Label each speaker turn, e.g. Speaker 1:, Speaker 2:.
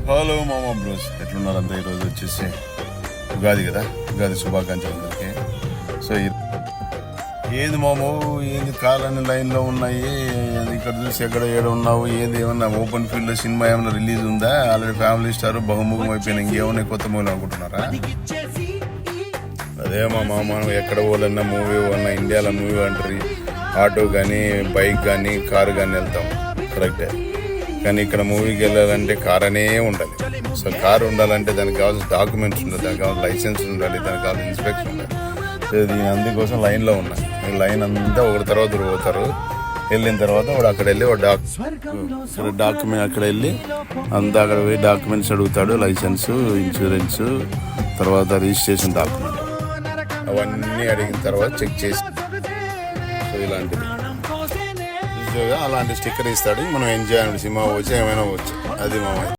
Speaker 1: Hello మామా bros, ఎట్లున్నారంతా? ఈరోజు వచ్చేసి ఉగాది కదా, ఉగాది శుభాకాంక్షలు అందరికీ. సో ఏంది మామూ, ఏంది కాళ్ళని లైన్లో ఉన్నాయి, ఇక్కడ చూసి ఎక్కడ ఏడ ఉన్నావు, ఏంది ఏమన్నా ఓపెన్ ఫీల్డ్లో సినిమా ఏమన్నా రిలీజ్ ఉందా? ఆల్రెడీ ఫ్యామిలీ స్టార్ బహుముఖం అయిపోయినా ఇంకేమన్నా కొత్త మూవీలు అనుకుంటున్నారా? అదే మామ, మనం ఎక్కడ పోలన్నా మూవీ పోలన్నా ఇండియాలో మూవీ అంటారు, ఆటో కానీ బైక్ కానీ కారు కానీ వెళ్తాం, కరెక్టే. కానీ ఇక్కడ మూవీకి వెళ్ళాలంటే కార్ అనే ఉండాలి. సో కారు ఉండాలంటే దానికి కావాల్సిన డాక్యుమెంట్స్ ఉండాలి, దానికి కావాల్సిన లైసెన్స్ ఉండాలి, దానికి కావాల్సిన ఇన్స్పెక్షన్ ఉండాలి. సో దీని అందుకోసం లైన్లో ఉన్నాయి. లైన్ అంతా ఒకటి తర్వాత పోతారు. వెళ్ళిన తర్వాత వాడు అక్కడ వెళ్ళి డాక్యుమెంట్ అక్కడ వెళ్ళి అంతా అక్కడ పోయి డాక్యుమెంట్స్ అడుగుతాడు, లైసెన్స్, ఇన్సూరెన్స్, తర్వాత రిజిస్ట్రేషన్ డాక్యుమెంట్, అవన్నీ అడిగిన తర్వాత చెక్ చేసి సో ఇలాంటిది అలాంటి స్టిక్కర్ ఇస్తాడు. మనం ఎంజాయ్ సినిమా వచ్చి ఏమైనా వచ్చు, అది మా